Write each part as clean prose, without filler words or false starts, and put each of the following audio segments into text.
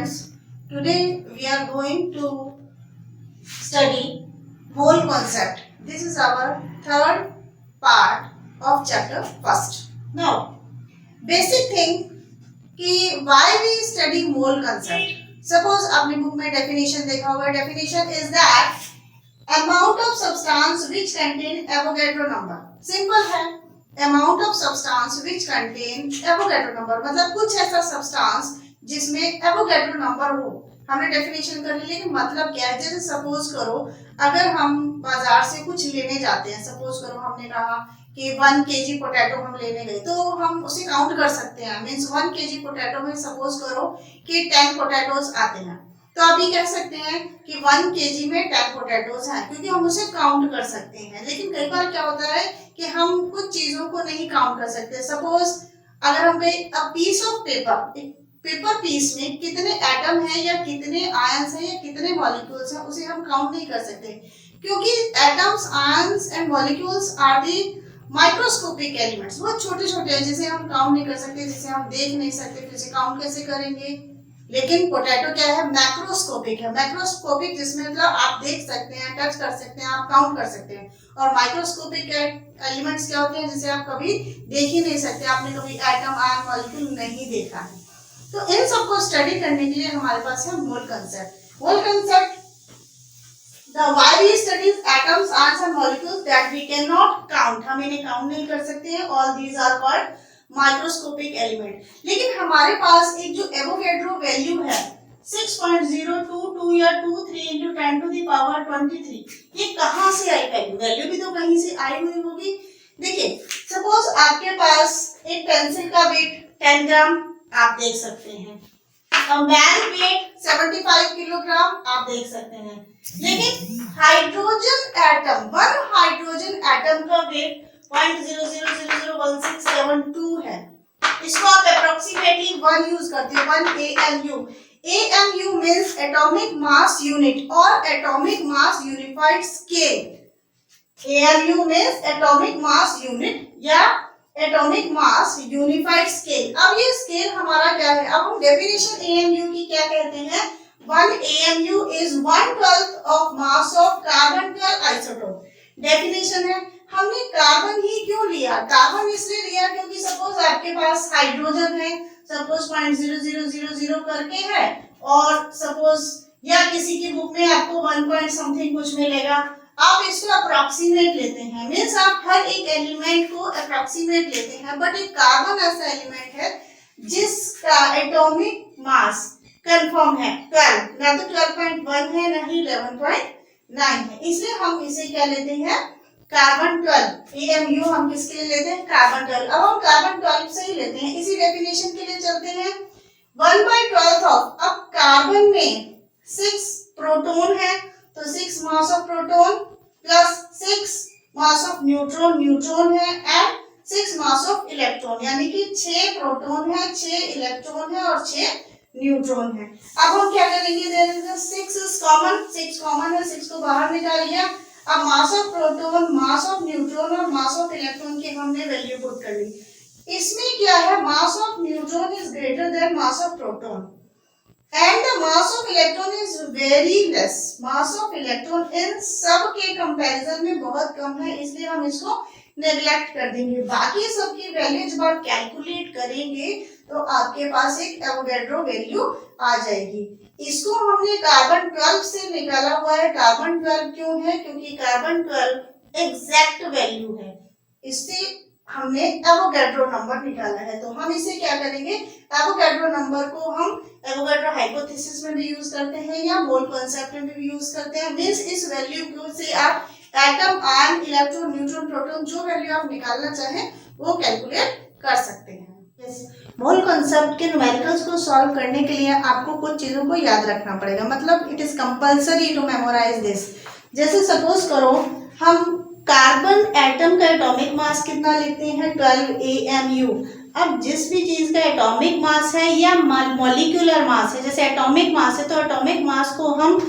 students, today we are going to study mole concept. This is our third part of chapter first. Now, basic thing कि why we study mole concept. Suppose आपने book में definition देखा होगा. Definition is that amount of substance which contain Avogadro number. Simple है. Amount of substance which contain Avogadro number. मतलब कुछ ऐसा substance जिसमें Avogadro number हो. हमने डेफिनेशन कर ली, लेकिन मतलब क्या है? जैसे सपोज करो अगर हम बाजार से कुछ लेने जाते हैं, सपोज करो हमने कहा कि 1 kg पोटैटो हम लेने गए, तो हम उसे काउंट कर सकते हैं. मीन्स 1 kg पोटैटो में सपोज करो कि 10 पोटैटोज आते हैं, तो आप ये कह सकते हैं कि 1 kg में 10 पोटैटोज हैं, क्योंकि हम उसे काउंट कर सकते हैं. लेकिन कई बार क्या होता है कि हम कुछ चीजों को नहीं काउंट कर सकते. सपोज अगर हम पीस ऑफ पेपर पीस में कितने एटम हैं या कितने आयंस हैं या कितने मॉलिक्यूल्स हैं, उसे हम काउंट नहीं कर सकते, क्योंकि atoms, ions and molecules are the microscopic elements. बहुत छोटे छोटे हैं जिसे हम काउंट नहीं कर सकते, जिसे हम देख नहीं सकते, फिर से काउंट कैसे करेंगे. लेकिन पोटैटो क्या है? मैक्रोस्कोपिक है. मैक्रोस्कोपिक जिसमें मतलब आप देख सकते हैं, टच कर सकते हैं, आप काउंट कर सकते हैं. और माइक्रोस्कोपिक एलिमेंट्स क्या होते हैं जिसे आप कभी देख ही नहीं सकते, आपने कभी एटम, आयन, मॉलिक्यूल नहीं देखा है. तो इन सबको स्टडी करने के लिए हमारे पास है मोल concept. Mole concept the why we study atoms, ions and molecules that we cannot count. हम इन्हें काउंट नहीं कर सकते हैं. all these are called microscopic element. लेकिन हमारे पास एक जो एवोगैड्रो वैल्यू है 6.022 या 23 into 10 to the power 23, ये कहाँ से आई वैल्यू? वैल्यू भी तो कहीं से आई हुई होगी. देखिए सपोज आपके पास एक पेंसिल का वेट 10 ग्राम आप देख सकते हैं, मैन वेट 75 किलोग्राम आप देख सकते हैं. लेकिन hydrogen atom, one hydrogen atom का वेट 0.00001672 है. इसको आप अप्रोक्सीमेटली 1 यूज करते हैं, 1 AMU. AMU means atomic mass unit और atomic mass unified scale. AMU means atomic mass unit या एटॉमिक मास यूनिफाइड स्केल. अब ये स्केल हमारा क्या है? अब हम डेफिनेशन AMU की क्या कहते हैं? 1 AMU is 1/12 of mass of carbon 12 isotope. Definition है. हमने कार्बन ही क्यों लिया? कार्बन इसलिए लिया क्योंकि सपोज आपके पास हाइड्रोजन है, सपोज 0.0000 करके है, और सपोज या किसी की बुक में आपको 1 पॉइंट समथिंग कुछ मिलेगा, आप इसको अप्रोक्सीमेट लेते हैं. मीन्स आप हर एक एलिमेंट को अप्रोक्सीमेट लेते हैं. बट एक कार्बन ऐसा एलिमेंट है जिसका एटॉमिक मास कंफर्म है 12, ना तो 12.1 है ना ही 11.9 है. इसलिए हम इसे क्या लेते हैं? कार्बन 12. AMU हम किसके लिए लेते हैं? कार्बन 12. अब हम कार्बन 12 से ही लेते हैं. इसी डेफिनेशन के लिए चलते हैं. 1/12 ऑफ, अब कार्बन में 6 प्रोटॉन है, तो 6 मास of proton plus 6 mass of neutron है, एंड 6 मास ऑफ इलेक्ट्रॉन, यानी कि 6 प्रोटॉन है, 6 इलेक्ट्रॉन है और 6 न्यूट्रॉन है. अब हम क्या करेंगे? There is 6 is common, 6 common है, 6 को बाहर निकालिए. अब mass of proton, mass of neutron और मास ऑफ इलेक्ट्रॉन की हमने वैल्यू पुट कर ली. इसमें क्या है? मास of neutron is greater then mass of proton and the mass of electron is very less. mass of electron इन सब के कंपैरिजन में बहुत कम है, इसलिए हम इसको नेग्लेक्ट कर देंगे. बाकी सब की वैल्यू जब आप कैलकुलेट करेंगे तो आपके पास एक एवोगैड्रो वैल्यू आ जाएगी. इसको हमने कार्बन 12 से निकाला हुआ है. कार्बन 12 क्यों है? क्योंकि कार्बन 12 एग्जैक्ट वैल्यू है, इससे हमने एवोगैड्रो नंबर निकाला है. तो हम इसे क्या करेंगे? एवोगैड्रो नंबर को हम एवोगैड्रो हाइपोथेसिस में भी यूज करते हैं या मोल कॉन्सेप्ट में भी यूज करते हैं. मींस इस वैल्यू को से आप atom, ion, electron, neutron, proton जो वैल्यू आप निकालना चाहें वो कैलकुलेट कर सकते हैं. मोल कॉन्सेप्ट के न्यूमेरिकल्स को सॉल्व करने के लिए आपको कुछ चीजों को याद रखना पड़ेगा. मतलब it is compulsory to memorise this. जैसे सपोज करो हम कार्बन एटम का एटॉमिक मास कितना लिखते हैं? 12 AMU. अब जिस भी चीज का एटॉमिक मास है या मॉलिक्यूलर मास है, जैसे एटॉमिक मास है तो एटॉमिक मास को हम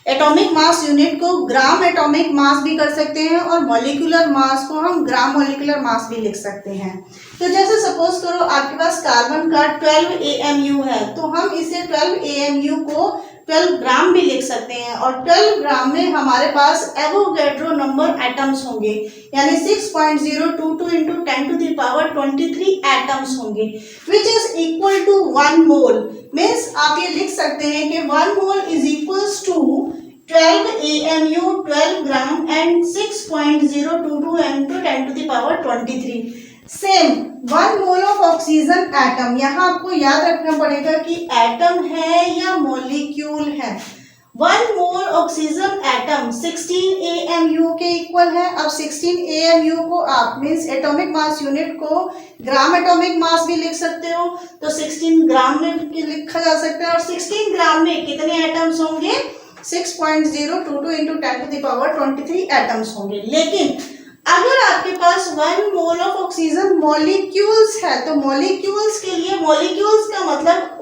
एटॉमिक मास यूनिट को ग्राम एटॉमिक मास भी कर सकते हैं और मॉलिक्यूलर मास को हम ग्राम मॉलिक्यूलर मास भी लिख सकते हैं। तो जैसे सपोज करो आपके पास कार्बन का 12 AMU है, तो हम इसे 12 AMU को 12 ग्राम भी लिख सकते हैं और 12 ग्राम में हमारे पास एवोगैड्रो नंबर एटम्स होंगे, यानी 6.022 into 10 to the power 23 atoms होंगे, which is equal to 1 mole. Means आप ये लिख सकते हैं कि 1 mole is equals to 12 AMU 12 gram and 6.022 into 10 to the power 23। Same 1 mole of oxygen atom, यहाँ आपको याद रखना पड़ेगा कि एटम है या मॉलिक्यूल है। 1 मोल ऑक्सीजन एटम 16 AMU के इक्वल है। अब 16 AMU को आप मीन्स एटॉमिक मास यूनिट को ग्राम एटॉमिक मास भी लिख सकते हो, तो 16 ग्राम में लिखा जा सकता है। और 16 ग्राम में कितने एटम्स होंगे? 6.022 into 10 to the power 23 atoms होंगे। लेकिन अगर आपके पास 1 मोल ऑफ ऑक्सीजन मॉलिक्यूल्स है, तो मॉलिक्यूल्स के लिए, मॉलिक्यूल्स का मतलब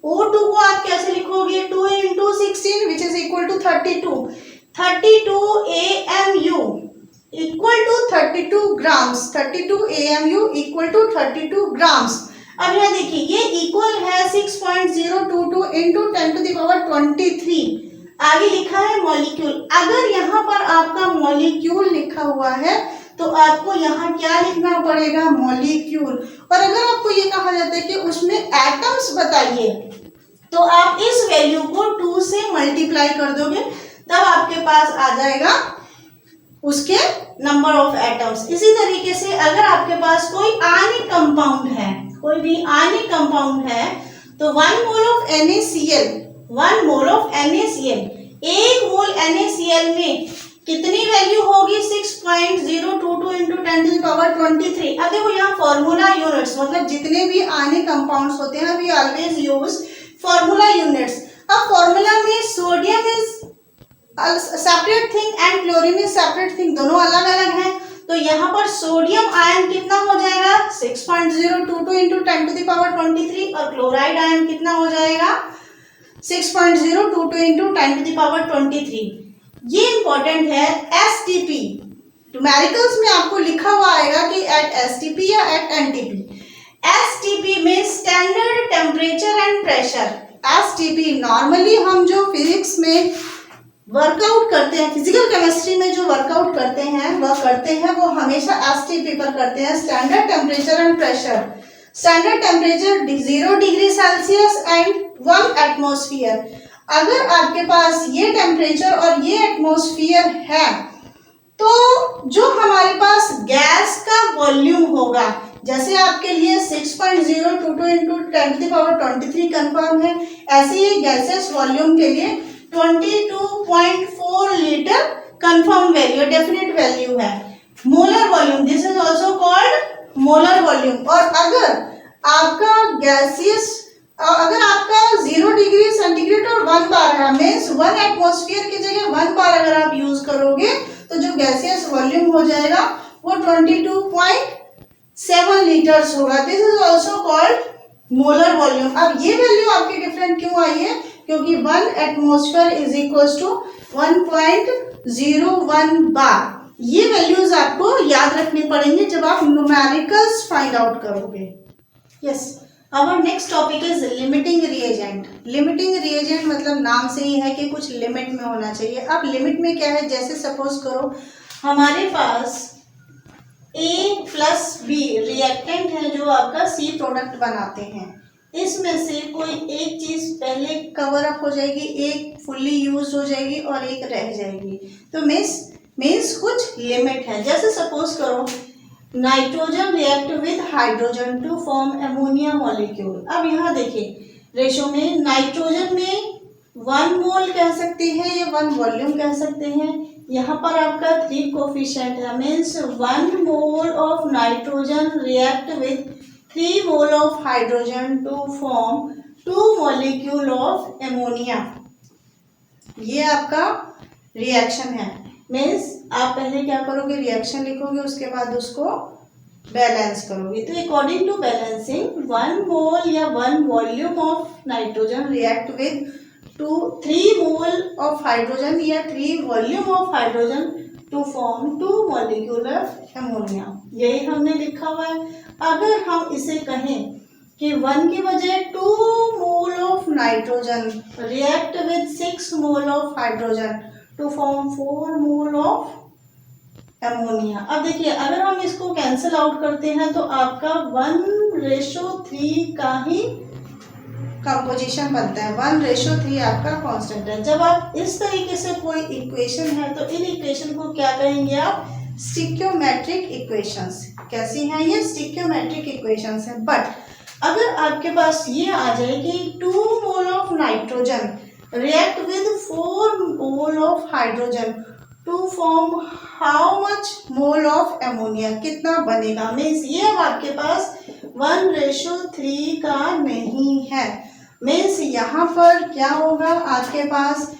O2 को आप कैसे लिखोगे? 2 into 16 which is equal to 32 AMU equal to 32 grams. 32 AMU equal to 32 grams. अब यहाँ देखिए ये इक्वल है 6.022 इंटू 10 टू द पावर 23। आगे लिखा है मॉलिक्यूल। अगर यहाँ पर आपका मॉलिक्यूल लिखा हुआ है तो आपको यहाँ क्या लिखना पड़ेगा? मॉलिक्यूल। और अगर आपको ये कहा जाता है कि उसमें एटम्स बताइए, तो आप इस वैल्यू को 2 से मल्टीप्लाई कर दोगे, तब आपके पास आ जाएगा उसके नंबर ऑफ एटम्स। इसी तरीके से अगर आपके पास कोई आयनिक कंपाउंड है, कोई भी आयनिक कंपाउंड है, तो 1 mole of NaCl, 1 mole of NaCl, 1 mole NaCl में कितनी वैल्यू होगी? 6.022 इंटू 10 टू द पावर 23। अब देखो यहाँ फॉर्मूला यूनिट्स, मतलब जितने भी आयनिक कंपाउंड्स होते हैं we always use formula units. अब फॉर्मूला में sodium is separate thing and chlorine is separate thing, दोनों अलग अलग हैं। तो यहाँ पर सोडियम आयन कितना हो जाएगा? 6.022 इंटू 10 टू द पावर 23 और क्लोराइड आयन कितना हो जाएगा? 6.022 इंटू 10 टू द पावर 23। ये इंपॉर्टेंट है। STP न्यूमेरिकल्स में आपको लिखा हुआ आएगा कि एट STP या एट NTP। STP में standard temperature and pressure. STP normally हम जो फिजिक्स में वर्कआउट करते हैं, फिजिकल केमिस्ट्री में जो वर्कआउट करते हैं वो हमेशा STP पर करते हैं, standard temperature and pressure. Standard temperature 0 degree Celsius and 1 atmosphere. अगर आपके पास ये टेम्परेचर और ये एटमॉस्फेयर है, तो जो हमारे पास गैस का वॉल्यूम होगा, जैसे आपके लिए 6.022 into 10 to the power 23 confirm है, ऐसे ही गैसेस वॉल्यूम के लिए 22.4 litre confirm value, definite value है। Molar volume, this is also called molar volume. और अगर आपका गैसियस, अगर आपका 0 डिग्री सेंटीग्रेड और 1 बार है, मीन्स 1 एटमॉस्फेयर की जगह 1 बार अगर आप यूज करोगे, तो जो गैसियस वॉल्यूम हो जाएगा वो 22.7 लीटर्स होगा। This is also called molar volume. अब ये वैल्यू आपकी डिफरेंट क्यों आई है? क्योंकि 1 atmosphere is equal to 1.01 bar. ये वैल्यूज आपको याद रखनी पड़ेंगे जब आप न्यूमेरिकल्स फाइंड आउट करोगे। Yes, our next topic is limiting reagent. Limiting reagent मतलब नाम से ही है कि कुछ लिमिट में होना चाहिए। अब लिमिट में क्या है? जैसे सपोज करो हमारे पास A+B रिएक्टेंट है जो आपका C प्रोडक्ट बनाते हैं, इसमें से कोई एक चीज पहले कवर अप हो जाएगी, एक फुल्ली यूज हो जाएगी और एक रह जाएगी, तो मीन्स कुछ लिमिट है। जैसे सपोज करो nitrogen react with hydrogen to form ammonia molecule. अब यहाँ देखिए रेशो में नाइट्रोजन में 1 मोल कह सकते हैं या 1 वॉल्यूम कह सकते हैं। यहाँ पर आपका 3 कोफिशिएंट है, means 1 mole of nitrogen react with 3 mole of hydrogen to form 2 molecule of ammonia. ये आपका रिएक्शन है। मीन्स आप पहले क्या करोगे? रिएक्शन लिखोगे, उसके बाद उसको बैलेंस करोगे। तो अकॉर्डिंग टू बैलेंसिंग 1 मोल या 1 volume of nitrogen react with 3 mole of hydrogen या 3 volume of hydrogen to form 2 molecule of ammonia. यही हमने लिखा हुआ है। अगर हम इसे कहें कि 1 की बजाय 2 mole of nitrogen react with 6 mole of hydrogen to form 4 mole of ammonia. अब देखिए, अगर हम इसको कैंसिल आउट करते हैं तो आपका 1:3 का ही कंपोजिशन बनता है। 1:3 आपका कांस्टेंट है। जब आप इस तरीके से कोई इक्वेशन है तो इन इक्वेशन को क्या कहेंगे आप? स्टिक्योमेट्रिक इक्वेशंस। कैसी हैं ये? स्टिक्योमेट्रिक इक्वेशंस है। बट अगर आपके पास ये आ जाए कि 2 mole of nitrogen react with 4 mole of hydrogen to form how much mole of ammonia, कितना बनेगा? मीन्स ये अब आपके पास 1:3 का नहीं है। मीन्स यहाँ पर क्या होगा? आपके पास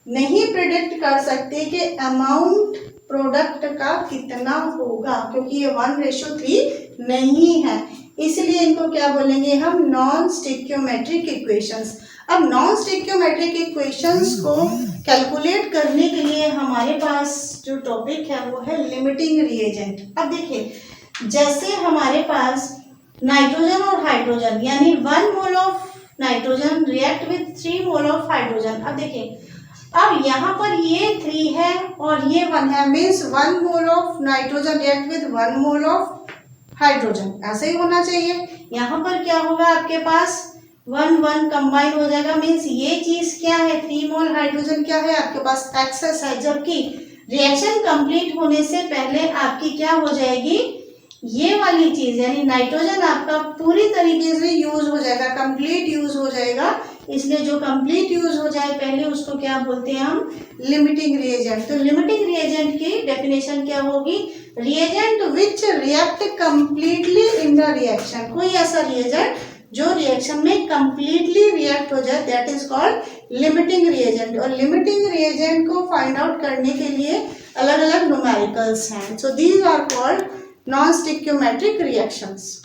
नहीं प्रिडिक्ट कर सकते कि अमाउंट प्रोडक्ट का कितना होगा, क्योंकि ये 1:3 नहीं है। इसलिए इनको क्या बोलेंगे हम? Non stoichiometric equations. अब नॉन स्टिक्योमेट्रिक इक्वेशंस को कैलकुलेट करने के लिए हमारे पास जो टॉपिक है वो है लिमिटिंग रिएजेंट। अब देखिए, जैसे हमारे पास नाइट्रोजन और हाइड्रोजन यानी 1 mole of nitrogen react with 3 mole of hydrogen. अब देखिए, अब यहाँ पर ये 3 है और ये 1 है। Means 1 mole of nitrogen react with 1 mole of hydrogen, ऐसे ही होना चाहिए। यहाँ पर क्या होगा? आपके पास 1 कंबाइन हो जाएगा। मीन्स ये चीज क्या है? 3 मोल हाइड्रोजन क्या है? आपके पास एक्सेस है। जबकि रिएक्शन कंप्लीट होने से पहले आपकी क्या हो जाएगी? ये वाली चीज यानी नाइट्रोजन आपका पूरी तरीके से यूज हो जाएगा, कंप्लीट यूज हो जाएगा। इसलिए जो कंप्लीट यूज हो जाए पहले उसको क्या बोलते हैं हम? Limiting reagent. तो लिमिटिंग रिएजेंट की डेफिनेशन क्या होगी? Reagent which react completely in the reaction. कोई ऐसा रिएजेंट जो रिएक्शन में कंप्लीटली रिएक्ट हो जाए, that is called limiting reagent. और लिमिटिंग रिएजेंट को फाइंड आउट करने के लिए अलग अलग न्यूमेरिकल्स हैं। So these are called non stoichiometric reactions.